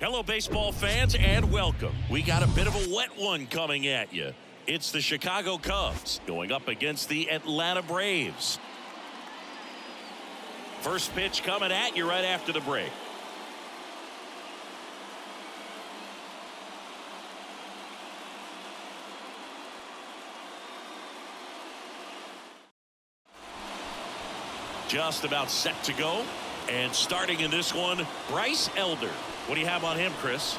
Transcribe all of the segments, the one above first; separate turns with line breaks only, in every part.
Hello, baseball fans, and welcome. We got a bit of a wet one coming at you. It's the Chicago Cubs going up against the Atlanta Braves. First pitch coming at you right after the break. Just about set to go. And starting in this one, Bryce Elder. What do you have on him, Chris?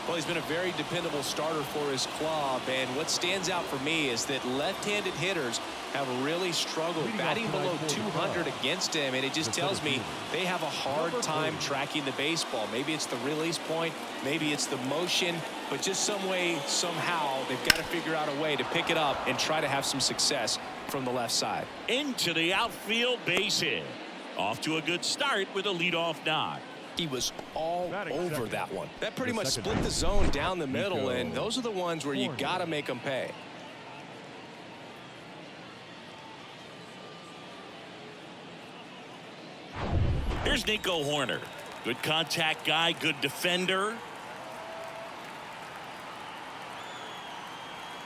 Well, he's been a very dependable starter for his club, and what stands out for me is that left-handed hitters have really struggled batting below 200 against him, and it just tells me they have a hard time tracking the baseball. Maybe it's the release point, maybe it's the motion, but just some way, somehow, they've got to figure out a way to pick it up and try to have some success from the left side.
Into the outfield, base hit. Off to a good start with a leadoff knock.
He was all over that one. That pretty much split the zone down the middle, and those are the ones where you got to make them pay.
Here's Nico Hoerner. Good contact guy, good defender.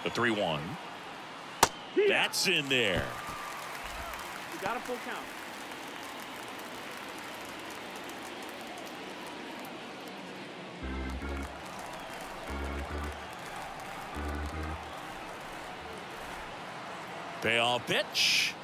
The 3-1. That's in there.
You got a full count.
Payoff pitch.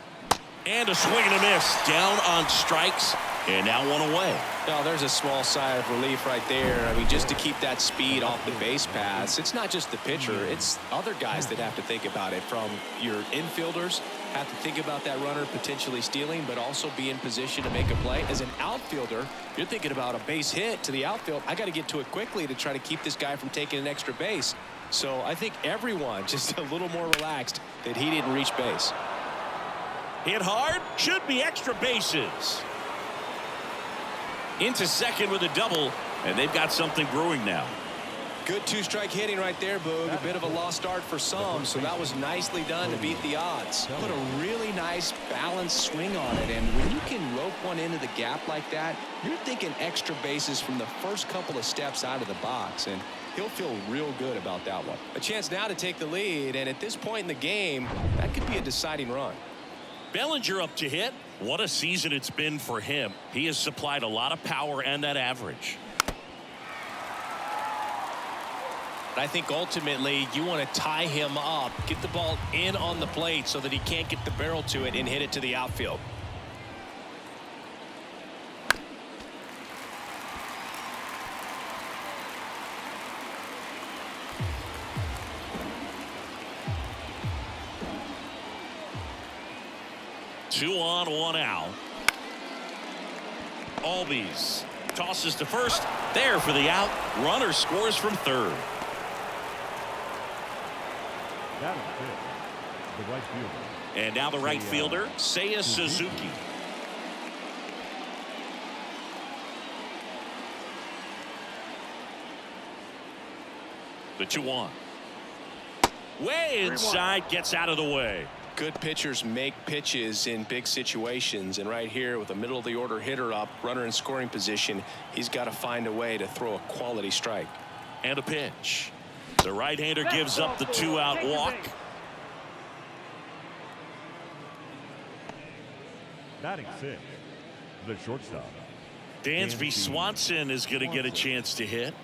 And a swing and a miss. Down on strikes. And now one away.
Now there's a small sigh of relief right there. I mean, just to keep that speed off the base paths. It's not just the pitcher. It's other guys that have to think about it. From your infielders have to think about that runner potentially stealing, but also be in position to make a play. As an outfielder, you're thinking about a base hit to the outfield. I got to get to it quickly to try to keep this guy from taking an extra base. So I think everyone just a little more relaxed that he didn't reach base.
Hit hard, should be extra bases. Into second with a double, and they've got something brewing now.
Good two-strike hitting right there, Boog. A bit of a lost start for some, so that was nicely done to beat the odds. Put a really nice balanced swing on it, and when you can rope one into the gap like that, you're thinking extra bases from the first couple of steps out of the box, and he'll feel real good about that one. A chance now to take the lead, and at this point in the game, that could be a deciding run.
Bellinger up to hit. What a season it's been for him. He has supplied a lot of power and that average.
I think ultimately you want to tie him up, get the ball in on the plate so that he can't get the barrel to it and hit it to the outfield.
Two on, one out. Albies tosses to first. There for the out. Runner scores from third.
That is good. The right fielder.
And now the right fielder, Seiya Suzuki. The 2-1. Way inside, gets out of the way.
Good pitchers make pitches in big situations, and right here with a middle of the order hitter up, runner in scoring position, he's got to find a way to throw a quality strike.
And a pitch. The right-hander gives up the 2-out walk.
Batting six, the shortstop.
Dansby Swanson is going to get a chance to hit.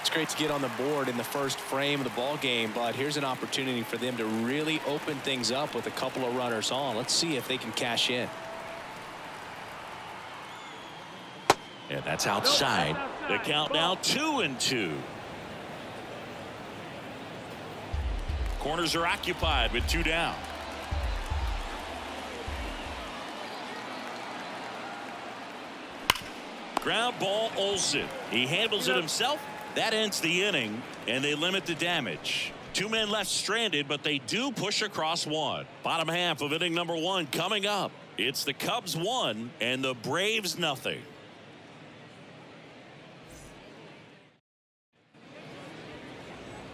It's great to get on the board in the first frame of the ball game, but here's an opportunity for them to really open things up with a couple of runners on. Let's see if they can cash in.
And that's outside. The count now 2-2. Corners are occupied with 2 down. Ground ball, Olsen. He handles it himself. That ends the inning, and they limit the damage. 2 men left stranded, but they do push across one. Bottom half of inning number 1 coming up. It's the Cubs 1 and the Braves nothing.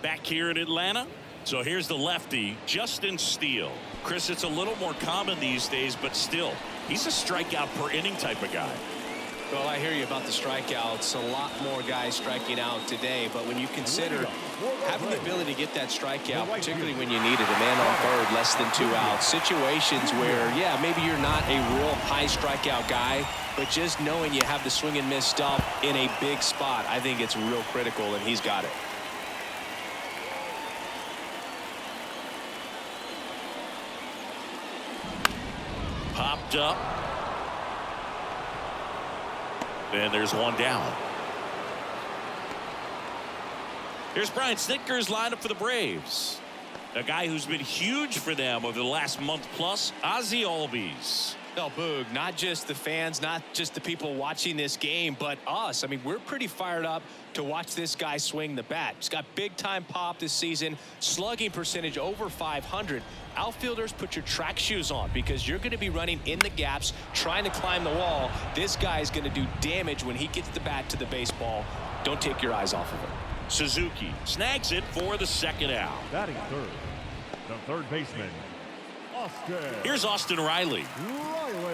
Back here in Atlanta, So here's the lefty, Justin Steele. Chris, it's a little more common these days, but still, he's a strikeout per inning type of guy.
Well, I hear you about the strikeouts. A lot more guys striking out today, but when you consider having the ability to get that strikeout, particularly when you need it, a man on third, less than 2 outs, situations where, yeah, maybe you're not a real high strikeout guy, but just knowing you have the swing and miss stuff in a big spot, I think it's real critical, and he's got it.
Popped up. And there's one down. Here's Brian Snitker's lineup for the Braves. A guy who's been huge for them over the last month plus, Ozzie Albies.
Well, Boog, not just the fans, not just the people watching this game, but us. I mean, we're pretty fired up to watch this guy swing the bat. He's got big-time pop this season, slugging percentage over 500. Outfielders, put your track shoes on because you're going to be running in the gaps, trying to climb the wall. This guy is going to do damage when he gets the bat to the baseball. Don't take your eyes off of him.
Suzuki snags it for the second out.
Batting third, the third baseman, Austin.
Here's Austin Riley.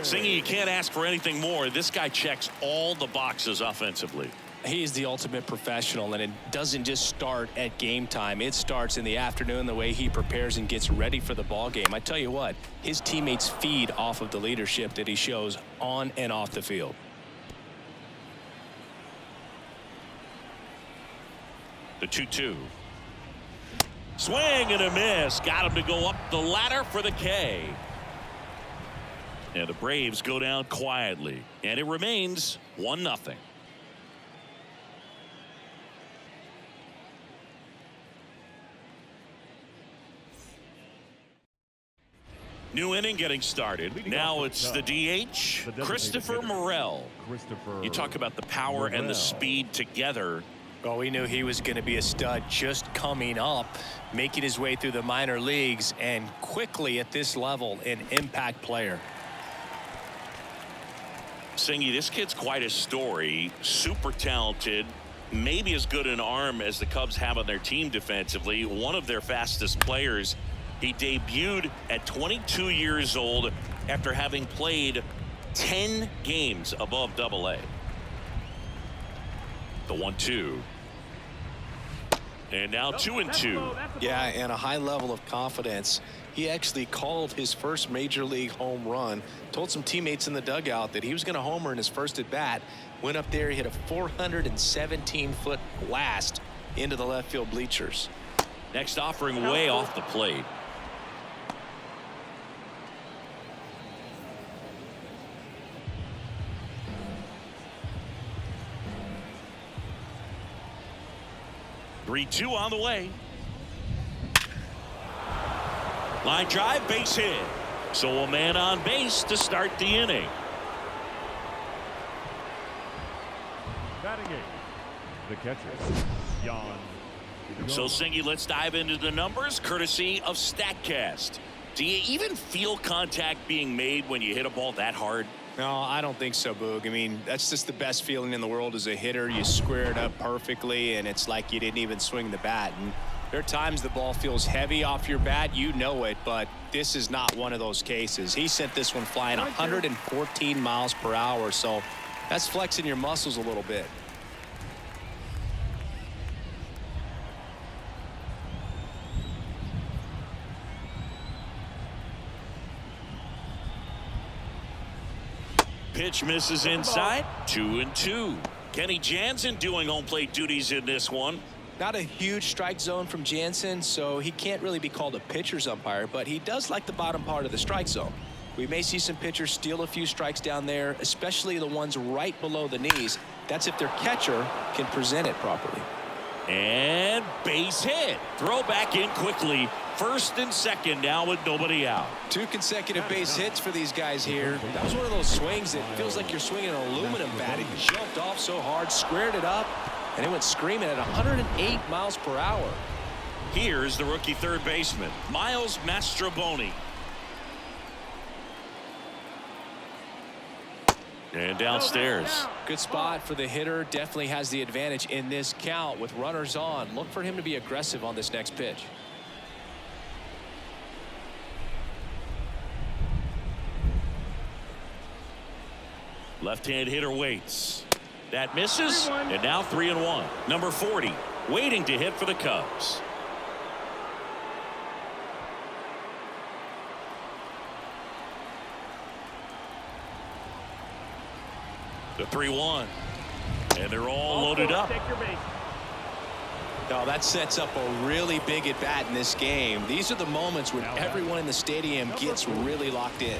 Singing, you can't ask for anything more. This guy checks all the boxes offensively.
He's the ultimate professional, and it doesn't just start at game time. It starts in the afternoon, the way he prepares and gets ready for the ball game. I tell you what, his teammates feed off of the leadership that he shows on and off the field.
The 2-2. Swing and a miss. Got him to go up the ladder for the K. And the Braves go down quietly. And it remains 1-0. New inning getting started. Now it's the DH, Christopher Morel. You talk about the power and the speed together.
Well, we knew he was going to be a stud just coming up, making his way through the minor leagues, and quickly at this level, an impact player.
Singy, this kid's quite a story. Super talented. Maybe as good an arm as the Cubs have on their team defensively. One of their fastest players. He debuted at 22 years old after having played 10 games above Double-A. The 1-2. And now 2-2.
Yeah, and a high level of confidence. He actually called his first major league home run, told some teammates in the dugout that he was going to homer in his first at bat. Went up there, hit a 417-foot blast into the left field bleachers.
Next offering way off the plate. Three-two on the way. Line drive, base hit. So a man on base to start the inning.
Batting eight, the catcher, Jan.
So Singy, let's dive into the numbers courtesy of StatCast. Do you even feel contact being made when you hit a ball that hard?
No, I don't think so, Boog. I mean, that's just the best feeling in the world as a hitter. You square it up perfectly, and it's like you didn't even swing the bat. And there are times the ball feels heavy off your bat. You know it, but this is not one of those cases. He sent this one flying 114 miles per hour, so that's flexing your muscles a little bit.
Pitch misses inside. 2-2. Kenny Jansen doing home plate duties in this one.
Not a huge strike zone from Jansen, so he can't really be called a pitcher's umpire, but he does like the bottom part of the strike zone. We may see some pitchers steal a few strikes down there, especially the ones right below the knees. That's if their catcher can present it properly.
And base hit. Throw back in quickly. First and second now with nobody out.
2 consecutive base hits for these guys here. That was one of those swings that feels like you're swinging an aluminum bat. It jumped off so hard, squared it up, and it went screaming at 108 miles per hour.
Here's the rookie third baseman, Miles Mastrobuoni. And downstairs.
Good spot for the hitter. Definitely has the advantage in this count with runners on. Look for him to be aggressive on this next pitch.
Left-hand hitter waits. That misses, and now 3-1. Number 40 waiting to hit for the Cubs. The 3-1, and they're all loaded up.
Take your base.
Now that sets up a really big at bat in this game. These are the moments when
Now
everyone in the stadium gets really locked in.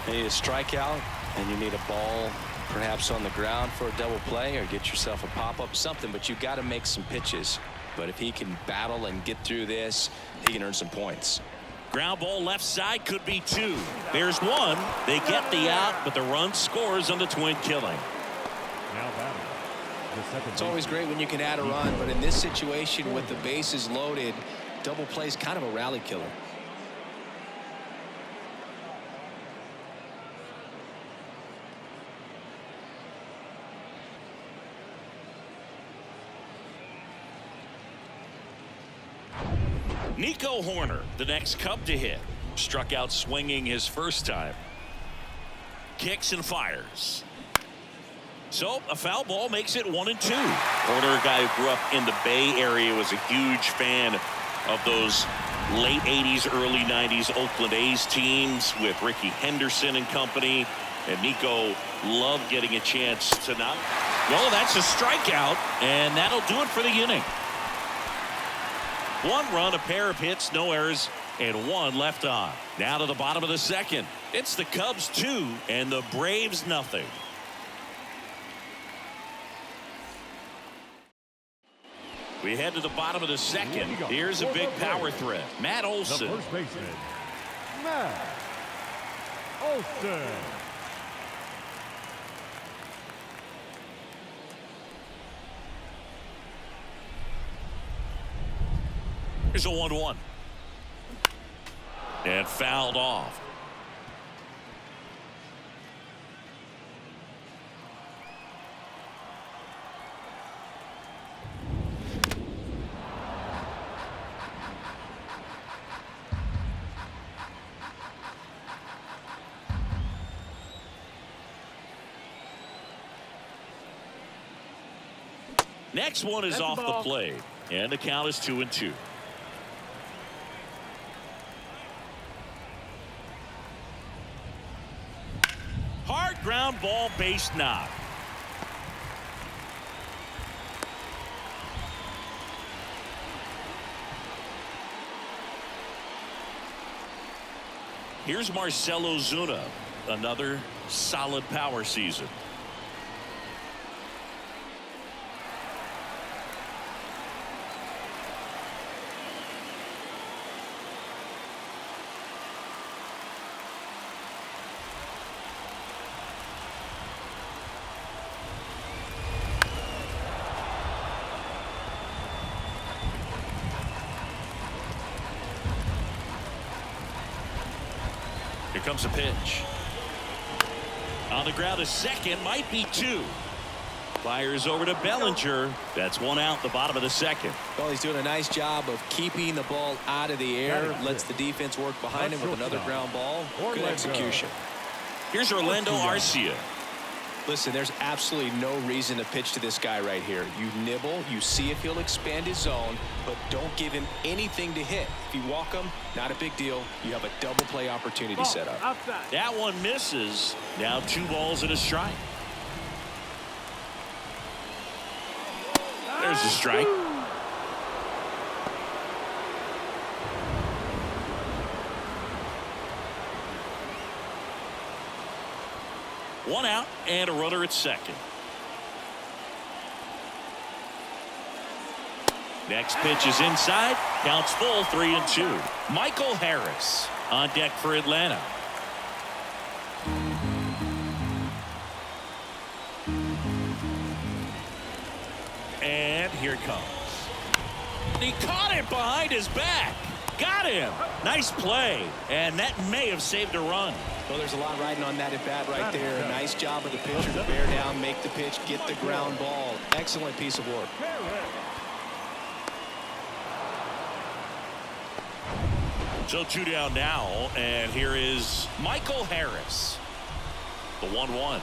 You need a strikeout, and you need a ball perhaps on the ground for a double play, or get yourself a pop-up, something, but you've got to make some pitches. But if he can battle and get through this, he can earn some points.
Ground ball left side, could be 2. There's 1. They get the out, but the run scores on the twin killing.
Now batting. The second
It's always great when you can add a run, but in this situation with the bases loaded, double play is kind of a rally killer.
Nico Horner, the next Cub to hit. Struck out swinging his first time. Kicks and fires. So a foul ball makes it 1-2. Horner, a guy who grew up in the Bay Area, was a huge fan of those late 80s, early 90s Oakland A's teams with Rickey Henderson and company. And Nico loved getting a chance to not. Well, that's a strikeout, and that'll do it for the inning. 1 run, a pair of hits, no errors, and 1 left on. Now to the bottom of the second. It's the Cubs 2 and the Braves nothing. We head to the bottom of the second. Here's a big power threat. Matt
The
Olson.
first baseman, Matt Olson.
Here's a 1-1. And fouled off. Next one is
That's the
off the
ball.
plate, and the count is 2-2. Hard ground ball, base knock. Here's Marcell Ozuna, another solid power season. Here comes a pitch. On the ground, a second, might be 2. Fires over to Bellinger. That's 1 out, the bottom of the second.
Well, he's doing a nice job of keeping the ball out of the air, lets the defense work behind him with another ground ball. Good execution.
Here's Orlando Arcia.
Listen, there's absolutely no reason to pitch to this guy right here. You nibble, you see if he'll expand his zone, but don't give him anything to hit. If you walk him, not a big deal. You have a double play opportunity
Ball,
set up.
outside.
That one misses. Now 2 balls and a strike. There's a strike. One out and a runner at second. Next pitch is inside. Counts full, 3-2. Michael Harris on deck for Atlanta. And here it comes. and he caught it behind his back. Got him. Nice play, and that may have saved a run.
Well, there's a lot riding on that at bat right there. Nice job of the pitcher to bear down, make the pitch, get the ground ball. Excellent piece of work.
So 2 down now, and here is Michael Harris. The 1-1.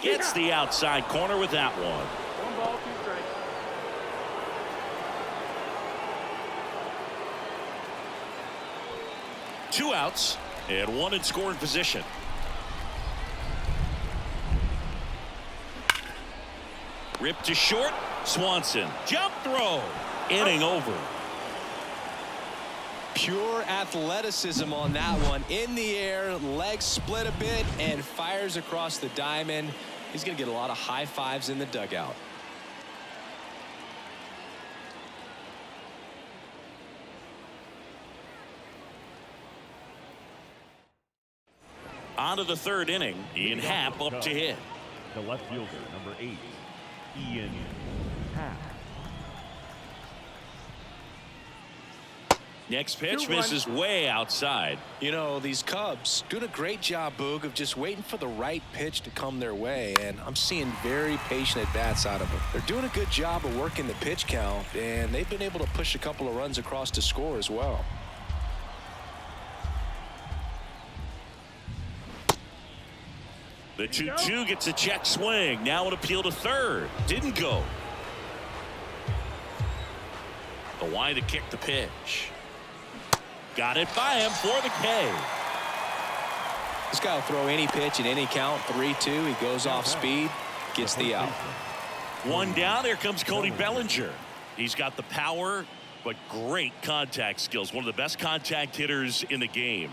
Gets the outside corner with that one.
1 ball, 2 strikes.
Two outs and 1 in scoring position. Ripped to short. Swanson. Jump throw. Inning over.
Pure athleticism on that one. In the air, legs split a bit, and fires across the diamond. He's going to get a lot of high fives in the dugout.
On to the 3rd inning. Ian Happ up to hit.
The left fielder, number 8, Ian Happ.
Next pitch misses way outside.
You know, these Cubs doing a great job, Boog, of just waiting for the right pitch to come their way, and I'm seeing very patient at-bats out of them. They're doing a good job of working the pitch count, and they've been able to push a couple of runs across to score as well.
The 2-2 gets a check swing. Now an appeal to 3rd. Didn't go. The wide to kick the pitch. Got it by him for the K.
This guy will throw any pitch in any count. 3-2. He goes off speed, gets the out.
1 down. Here comes Cody Bellinger. He's got the power, but great contact skills. One of the best contact hitters in the game.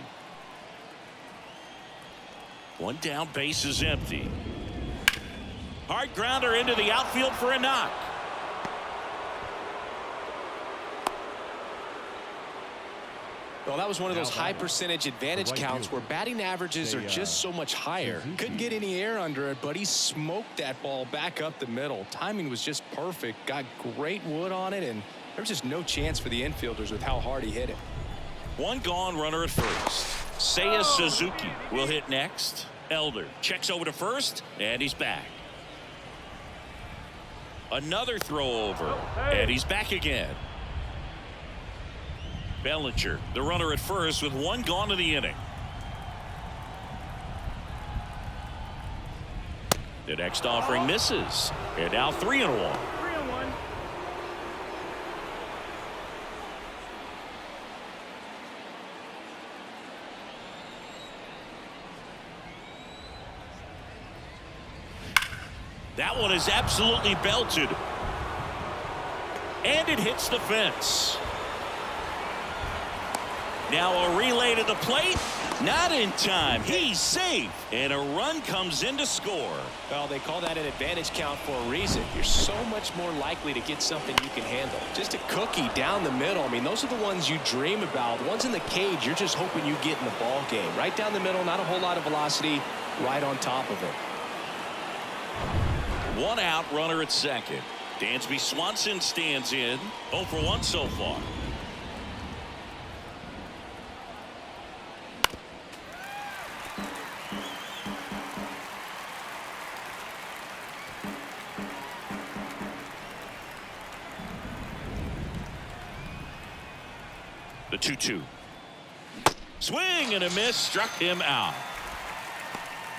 1 down, base is empty. Hard grounder into the outfield for a knock.
Well, that was one of those high percentage advantage counts where batting averages are just so much higher. Couldn't get any air under it, but he smoked that ball back up the middle. Timing was just perfect. Got great wood on it, and there was just no chance for the infielders with how hard he hit it.
1 gone, runner at first. Seiya Suzuki will hit next. Elder checks over to first, and he's back. Another throw over, and he's back again. Bellinger, the runner at first, with 1 gone in the inning. The next offering misses, and now 3-1.
3-1.
That one is absolutely belted. And it hits the fence. Now a relay to the plate. Not in time. He's safe. And a run comes in to score.
Well, they call that an advantage count for a reason. You're so much more likely to get something you can handle. Just a cookie down the middle. I mean, those are the ones you dream about. The ones in the cage, you're just hoping you get in the ball game. Right down the middle, not a whole lot of velocity, right on top of it.
1 out, runner at second. Dansby Swanson stands in. 0 for 1 so far. The 2-2. Swing and a miss, struck him out.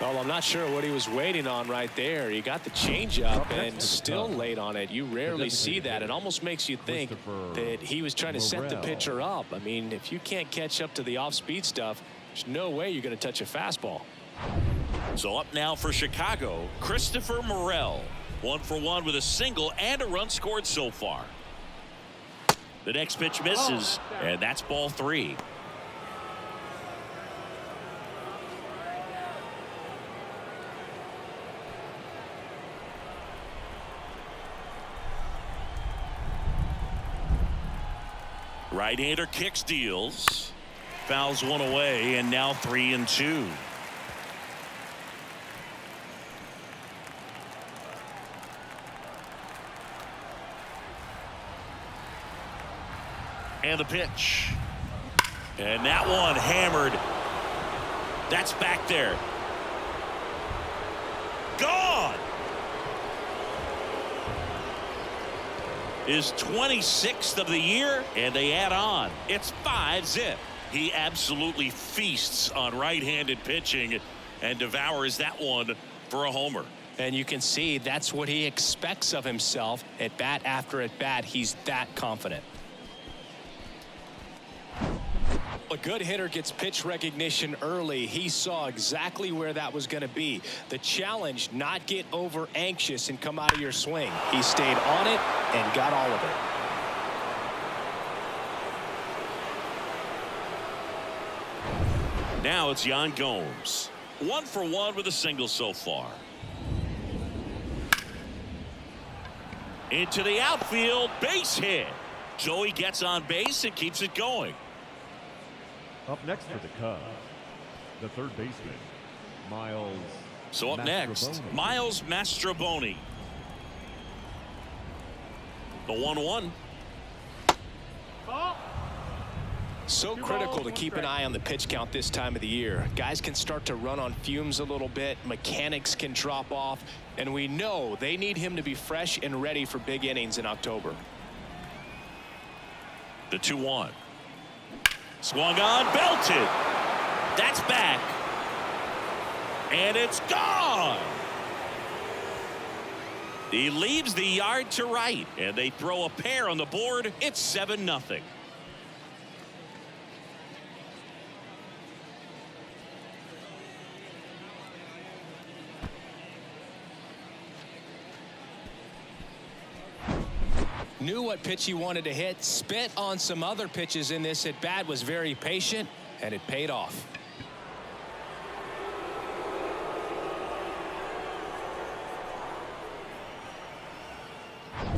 Well, I'm not sure what he was waiting on right there. He got the changeup and still late on it. You rarely see that. It almost makes you think that he was trying to set the pitcher up. I mean, if you can't catch up to the off-speed stuff, there's no way you're going to touch a fastball.
So up now for Chicago, Christopher Morel. 1 for 1 with a single and a run scored so far. The next pitch misses, and that's ball 3. Right-hander kicks, deals, fouls 1 away, and now 3-2. And the pitch. And that one hammered. That's back there. Gone. His 26th of the year, and they add on. It's 5-zip. He absolutely feasts on right-handed pitching and devours that one for a homer.
And you can see that's what he expects of himself at bat after at bat. He's that confident. A good hitter gets pitch recognition early. He saw exactly where that was going to be. The challenge, not get over anxious and come out of your swing. He stayed on it and got all of it.
Now it's Yan Gomes. 1 for 1 with a single so far. Into the outfield, base hit. Joey gets on base and keeps it going.
Up next for the Cubs, the third baseman, Miles.
So up next, Miles Mastrobuoni. The 1-1.
So critical to keep an eye on the pitch count this time of the year. Guys can start to run on fumes a little bit. Mechanics can drop off. And we know they need him to be fresh and ready for big innings in October.
The 2-1. Swung on, belted. That's back. And it's gone. He leaves the yard to right. And they throw a pair on the board. It's 7-0.
Knew what pitch he wanted to hit, spit on some other pitches in this at bat, was very patient, and it paid off.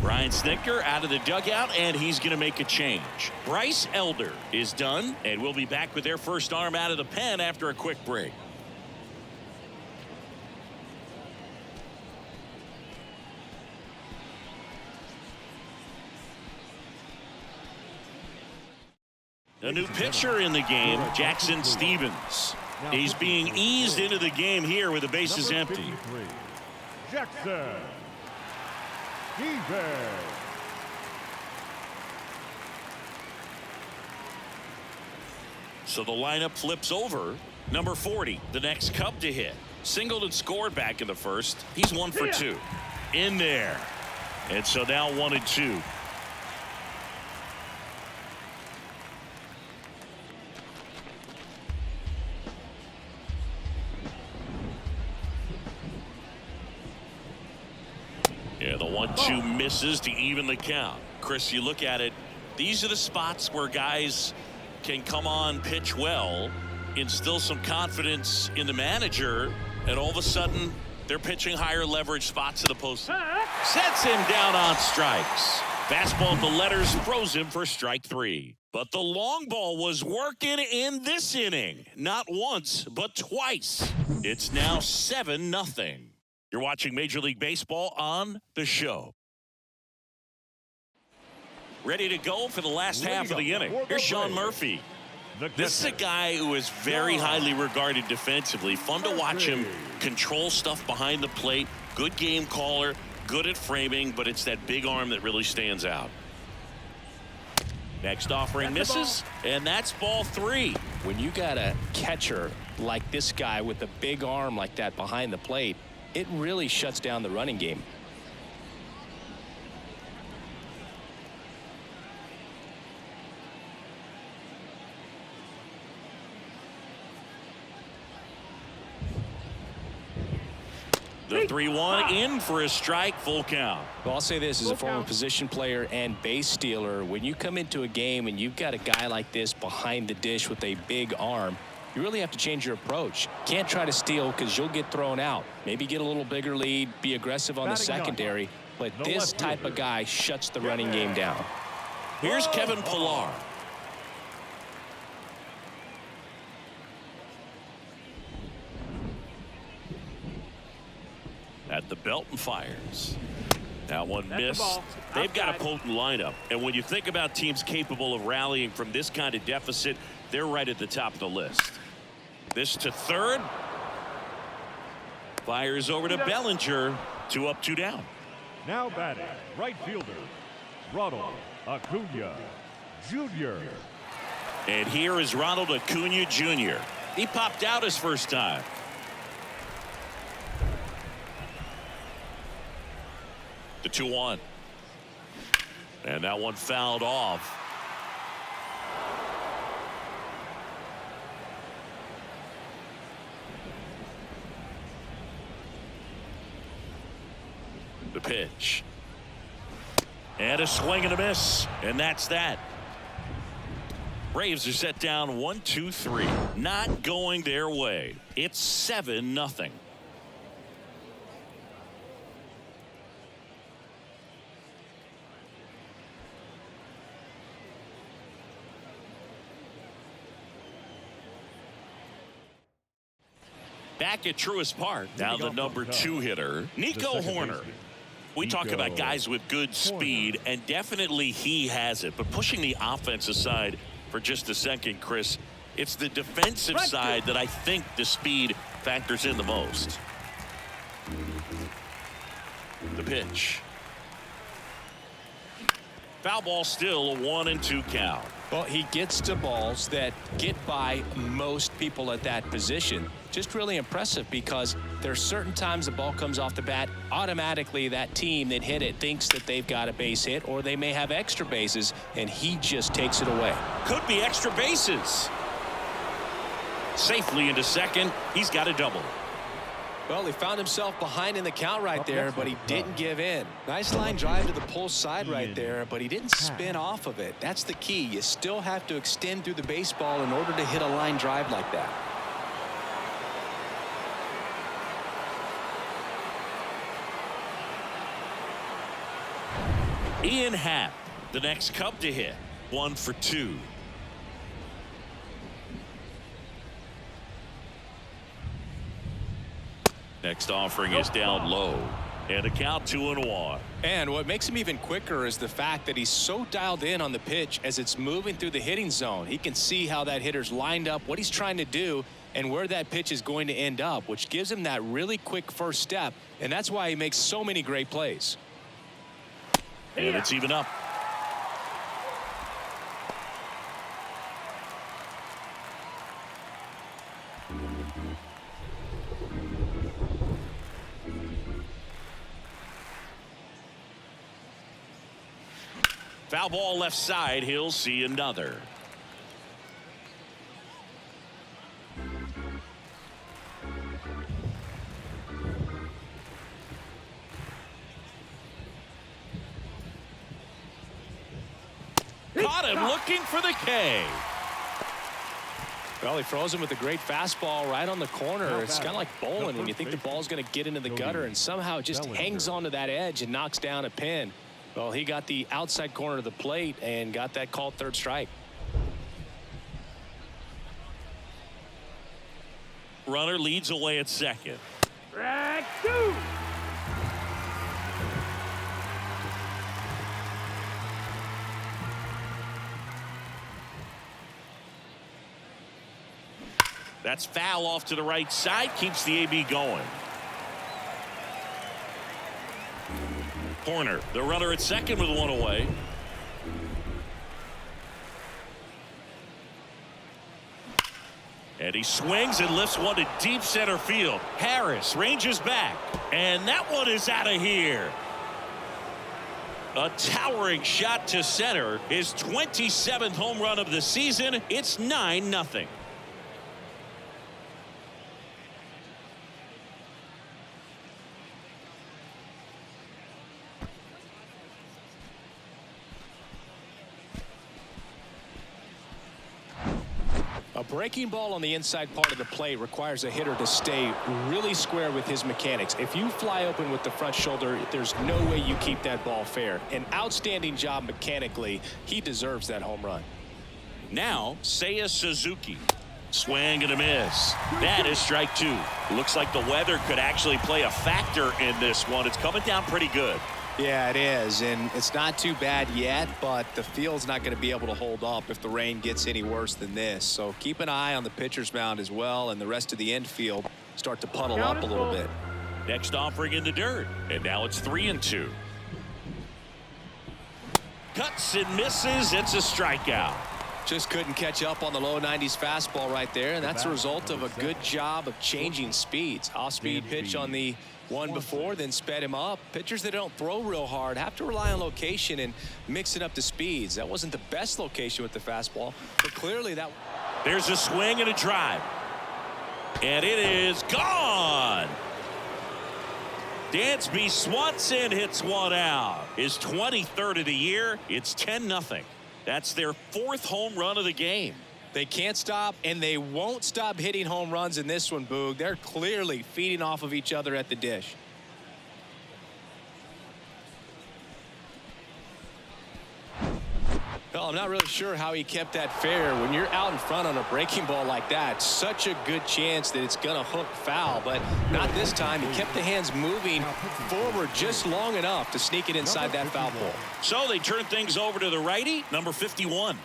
Brian Snitker out of the dugout, and he's going to make a change. Bryce Elder is done, and we'll be back with their first arm out of the pen after a quick break. A new pitcher in the game, Jackson Stevens. He's being eased into the game here with the bases empty.
Jackson Stevens.
So the lineup flips over. Number 40, the next Cub to hit. Singled and scored back in the first. He's 1 for 2. In there. And so now 1-2. Yeah, the 1-2 misses to even the count. Chris, you look at it, these are the spots where guys can come on, pitch well, instill some confidence in the manager, and all of a sudden they're pitching higher leverage spots to the post. Sets him down on strikes. Fastball at the letters throws him for strike 3. But the long ball was working in this inning. Not once, but twice. It's now 7-0. You're watching Major League Baseball on the show. Ready to go for the last half of the inning. Here's Sean Murphy. This is a guy who is very highly regarded defensively. Fun to watch him control stuff behind the plate. Good game caller, good at framing, but it's that big arm that really stands out. Next offering misses, and that's ball 3.
When you got a catcher like this guy with a big arm like that behind the plate, it really shuts down the running game.
The 3-1 in for a strike, full count.
Well, I'll say this as a former position player and base stealer, when you come into a game and you've got a guy like this behind the dish with a big arm, you really have to change your approach. Can't try to steal because you'll get thrown out. Maybe get a little bigger lead, be aggressive on the secondary, but this type of guy shuts the running game down.
Here's Kevin Pillar. At the belt and fires. That one
That's the
missed.
ball.
They've got a
Outside.
potent lineup. And when you think about teams capable of rallying from this kind of deficit, they're right at the top of the list. This to third. Fires over to Bellinger. 2 up, 2 down.
Now batting, right fielder, Ronald Acuna Jr.
And here is Ronald Acuna Jr. He popped out his first time. The 2-1. And that one fouled off. The pitch. And a swing and a miss. And that's that. Braves are set down 1-2-3. Not going their way. It's 7-0. Back at Truist Park. Now the number 2 hitter, Nico Horner. We talk about guys with good speed, and definitely he has it. But pushing the offense aside for just a second, Chris, it's the defensive side that I think the speed factors in the most. The pitch. Foul ball, still a 1-2 count.
Well, he gets to balls that get by most people at that position. Just really impressive because there's certain times the ball comes off the bat, automatically that team that hit it thinks that they've got a base hit, or they may have extra bases, and he just takes it away.
Could be extra bases. Safely into second. He's got a double.
Well, he found himself behind in the count right there, but he didn't give in. Nice line drive to the pull side right there, but he didn't spin off of it. That's the key. You still have to extend through the baseball in order to hit a line drive like that.
Ian Happ, the next Cub to hit. 1 for 2. Next offering is down low. And a count 2-1.
And what makes him even quicker is the fact that he's so dialed in on the pitch as it's moving through the hitting zone. He can see how that hitter's lined up, what he's trying to do, and where that pitch is going to end up, which gives him that really quick first step. And that's why he makes so many great plays.
And it's even up. Foul ball left side. He'll see another. Caught him looking for the K.
Well, he throws him with a great fastball right on the corner. It's kind of like bowling when you think the ball's going to get into the gutter and somehow it just hangs onto that edge and knocks down a pin. Well, he got the outside corner of the plate and got that called third strike.
Runner leads away at second.
Track 2.
That's foul off to the right side. Keeps the AB going. Horner, the runner at second with one away. And he swings and lifts one to deep center field. Harris ranges back. And that one is out of here. A towering shot to center. His 27th home run of the season. It's 9-0.
A breaking ball on the inside part of the plate requires a hitter to stay really square with his mechanics. If you fly open with the front shoulder, there's no way you keep that ball fair. An outstanding job mechanically. He deserves that home run.
Now, Seiya Suzuki. Swing and a miss. That is strike 2. Looks like the weather could actually play a factor in this one. It's coming down pretty good.
Yeah, it is, and it's not too bad yet, but the field's not going to be able to hold up if the rain gets any worse than this. So keep an eye on the pitcher's mound as well, and the rest of the infield start to puddle up a little bit.
Next offering in the dirt, and now it's 3-2. Cuts and misses. It's a strikeout.
Just couldn't catch up on the low 90s fastball right there, and that's a result of a good job of changing speeds. Off-speed pitch on the one before, then sped him up. Pitchers that don't throw real hard have to rely on location and mixing up the speeds. That wasn't the best location with the fastball, but clearly that.
There's a swing and a drive, and it is gone. Dansby Swanson hits one out. His 23rd of the year. It's 10-0. That's their 4th home run of the game.
They can't stop, and they won't stop hitting home runs in this one, Boog. They're clearly feeding off of each other at the dish. Well, I'm not really sure how he kept that fair. When you're out in front on a breaking ball like that, such a good chance that it's going to hook foul, but not this time. He kept the hands moving forward just long enough to sneak it inside that foul pole.
So they turn things over to the righty, number 51.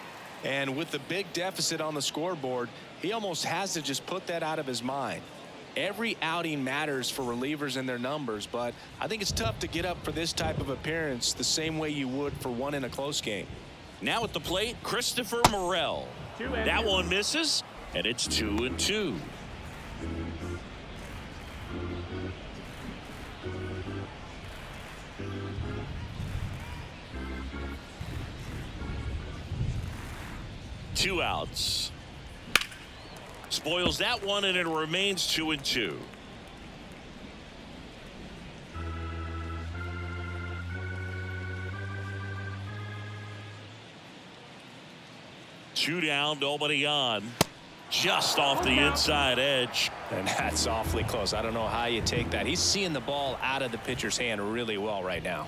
And with the big deficit on the scoreboard, he almost has to just put that out of his mind. Every outing matters for relievers and their numbers, but I think it's tough to get up for this type of appearance the same way you would for one in a close game.
Now at the plate, Christopher Morel. That one misses, and it's 2-2. Two outs. Spoils that one, and it remains 2-2. Two down, nobody on. Just off the inside edge.
And that's awfully close. I don't know how you take that. He's seeing the ball out of the pitcher's hand really well right now.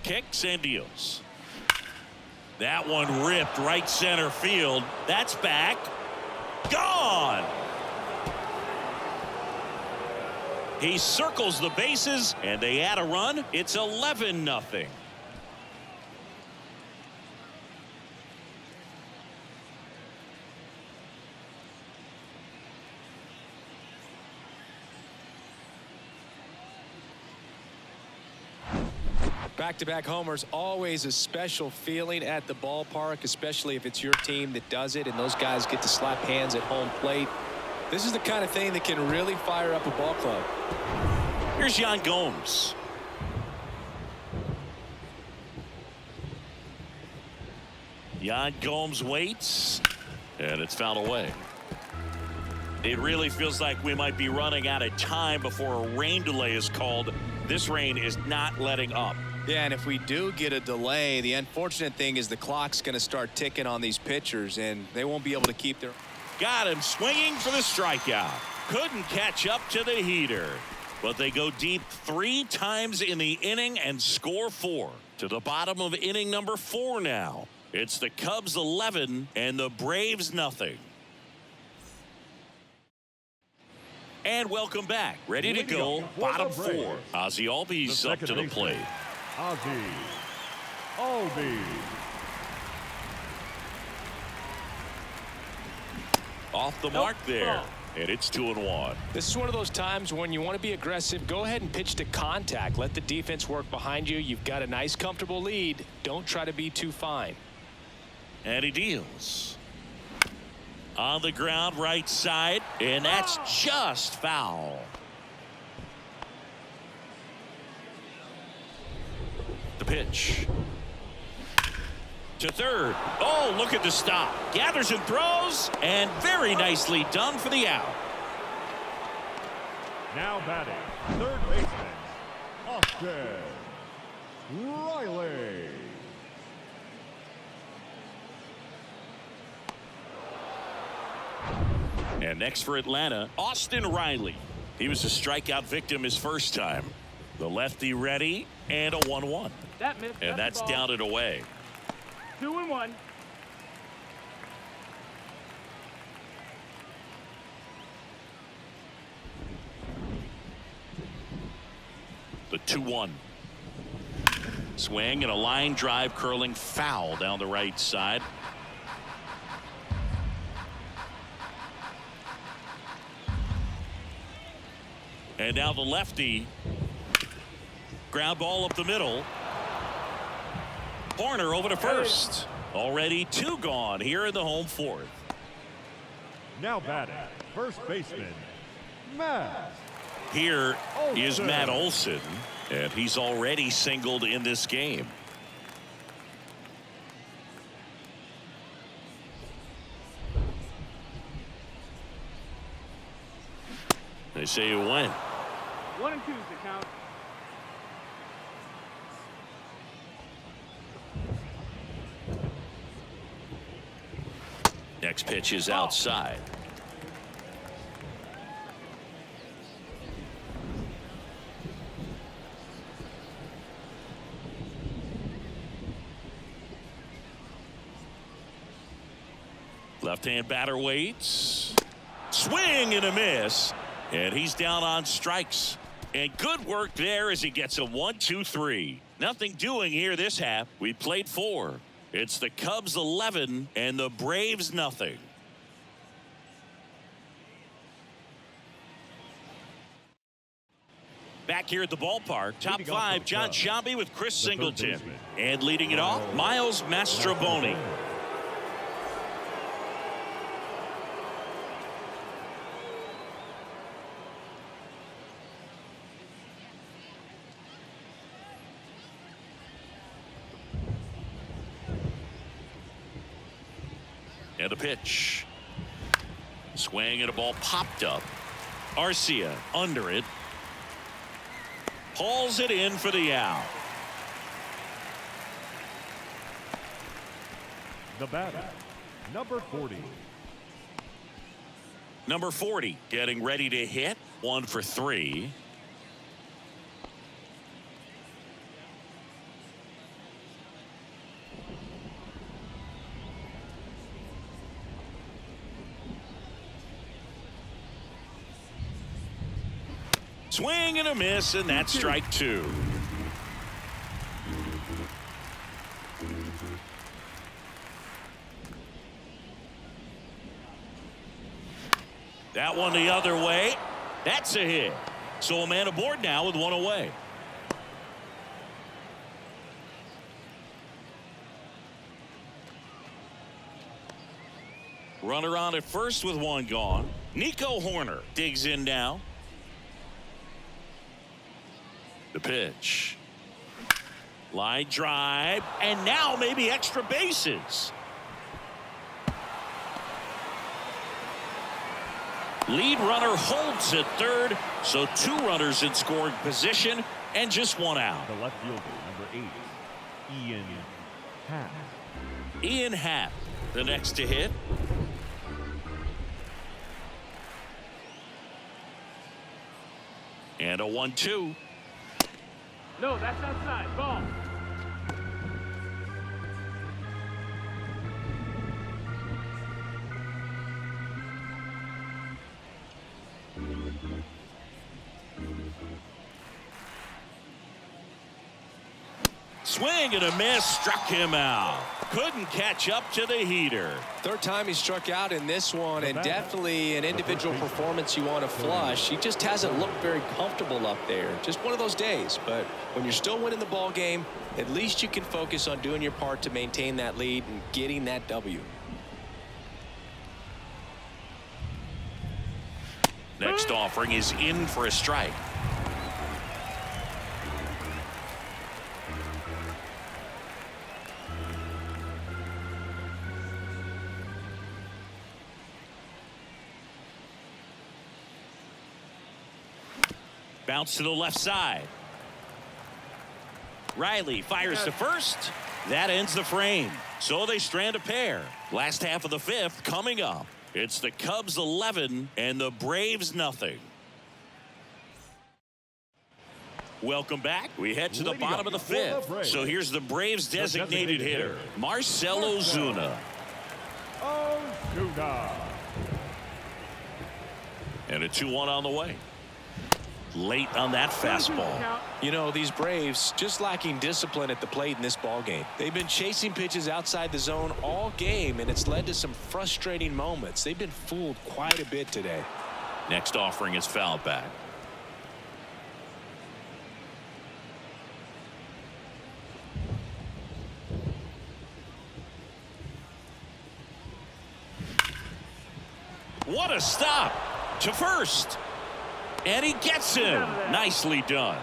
Kicks and deals. That one ripped right center field. That's back. Gone. He circles the bases, and they add a run. It's 11-0.
Back-to-back homers, always a special feeling at the ballpark, especially if it's your team that does it and those guys get to slap hands at home plate. This is the kind of thing that can really fire up a ball club.
Here's Yan Gomes. Yan Gomes waits, and it's fouled away. It really feels like we might be running out of time before a rain delay is called. This rain is not letting up.
Yeah, and if we do get a delay, the unfortunate thing is the clock's going to start ticking on these pitchers, and they won't be able to keep their.
Got him swinging for the strikeout. Couldn't catch up to the heater. But they go deep 3 times in the inning and score 4. To the bottom of inning number 4 now. It's the Cubs 11 and the Braves nothing. And welcome back. Ready to go. Bottom 4. Ozzie Albies up to the plate.
Ozzie Albies.
Off the mark there. And it's 2-1.
This is one of those times when you want to be aggressive. Go ahead and pitch to contact. Let the defense work behind you. You've got a nice, comfortable lead. Don't try to be too fine.
And he deals. On the ground, right side. And that's just foul. The pitch. To third. Oh, look at the stop. Gathers and throws, and very nicely done for the out.
Now batting, third baseman, Austin Riley.
And next for Atlanta, Austin Riley. He was a strikeout victim his first time. The lefty ready, and a 1-1.
That missed.
And that's
the ball.
down and away.
2-1.
The 2-1. Swing and a line drive curling foul down the right side. And now the lefty. Ground ball up the middle. Horner over to first. Already 2 gone here in the home fourth.
Now batting, first baseman, Matt.
Here is
Olson.
Matt Olson, and he's already singled in this game. They say you win.
1 and 2 is the count.
Next pitch is outside. Left-hand batter waits. Swing and a miss. And he's down on strikes. And good work there as he gets a 1-2-3. Nothing doing here this half. We played 4. It's the Cubs 11 and the Braves nothing. Back here at the ballpark, top 5, John Sciambi with Chris Singleton. And leading it off, Miles Mastrobuoni. And a pitch. Swing and a ball popped up. Arcia under it. Hauls it in for the out.
The batter, number 40.
Number 40 getting ready to hit. 1 for 3. Swing and a miss, and that's strike 2. That one the other way. That's a hit. So a man aboard now with 1 away. Runner on at first with 1 gone. Nico Horner digs in now. The pitch. Line drive, and now maybe extra bases. Lead runner holds at third, so 2 runners in scoring position and just 1 out.
The left fielder, number 8, Ian Happ.
Ian Happ, the next to hit. And a 1-2.
No, that's outside. Ball.
Swing and a miss, struck him out. Couldn't catch up to the heater.
3rd time he struck out in this one, and definitely an individual performance you want to flush. He just hasn't looked very comfortable up there. Just one of those days. But when you're still winning the ball game, at least you can focus on doing your part to maintain that lead and getting that W.
Next offering is in for a strike. Bounce to the left side. Riley fires to first. That ends the frame. So they strand a pair. Last half of the 5th coming up. It's the Cubs 11 and the Braves nothing. Welcome back. We head to the
Leading
bottom
up
of the
for the
fifth.
Braves.
So here's the Braves designated hitter, Marcell Ozuna.
Ozuna.
And a 2-1 on the way. Late on that fastball.
Count.
You know, these Braves just lacking discipline at the plate in this ball game. They've been chasing pitches outside the zone all game, and it's led to some frustrating moments. They've been fooled quite a bit today.
Next offering is fouled back. What a stop to first. And he gets him. Nicely done.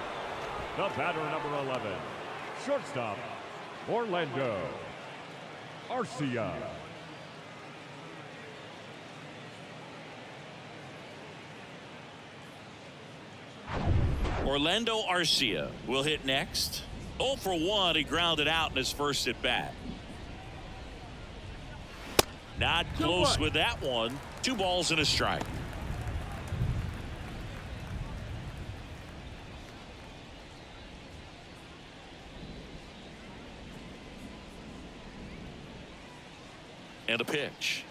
The batter, number 11. Shortstop, Orlando Arcia.
Orlando Arcia will hit next. 0 for 1. He grounded out in his first at bat. Not close with that one. 2 balls and a strike. And a pitch.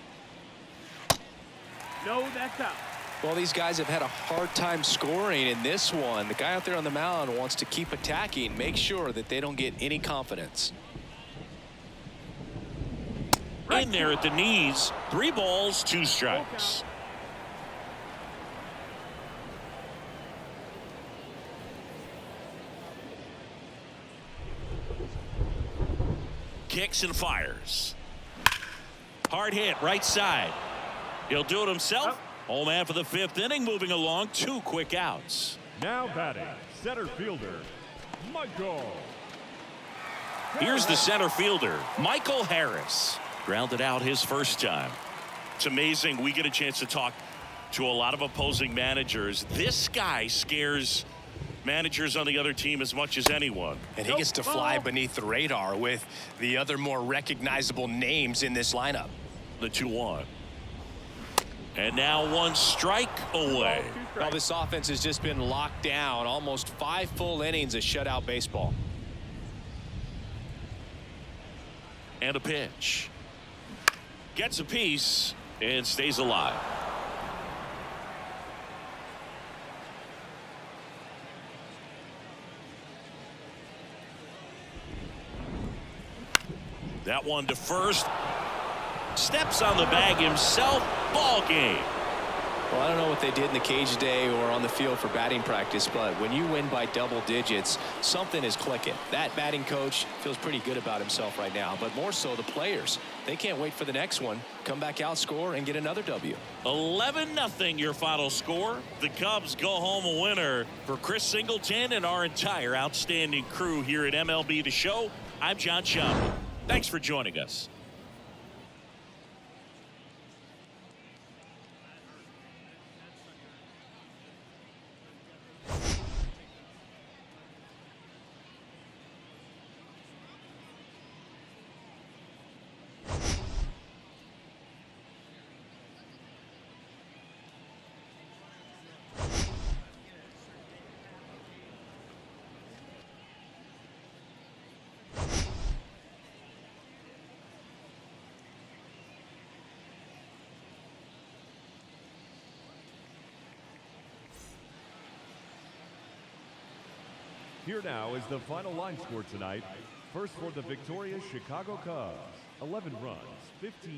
No, that's out.
Well, these guys have had a hard time scoring in this one. The guy out there on the mound wants to keep attacking, make sure that they don't get any confidence.
In there at the knees. 3 balls, 2 strikes. Kicks and fires. Hard hit right side. He'll do it himself. Home man for the 5th inning, moving along. 2 quick outs.
Now batting, center fielder, Michael.
Here's the center fielder, Michael Harris. Grounded out his first time. It's amazing we get a chance to talk to a lot of opposing managers. This guy scares managers on the other team as much as anyone.
And he gets to fly beneath the radar with the other more recognizable names in this lineup.
The 2-1. And now 1 strike away.
Well, this offense has just been locked down. Almost 5 full innings of shutout baseball.
And a pitch. Gets a piece and stays alive. That one to first. Steps on the bag himself. Ball game.
Well, I don't know what they did in the cage today or on the field for batting practice, but when you win by double digits, something is clicking. That batting coach feels pretty good about himself right now, but more so the players. They can't wait for the next one. Come back out, score, and get another W.
11-0 your final score. The Cubs go home a winner. For Chris Singleton and our entire outstanding crew here at MLB The Show, I'm John Schaumburg. Thanks for joining us.
Here now is the final line score tonight. First for the victorious Chicago Cubs, 11 runs, 15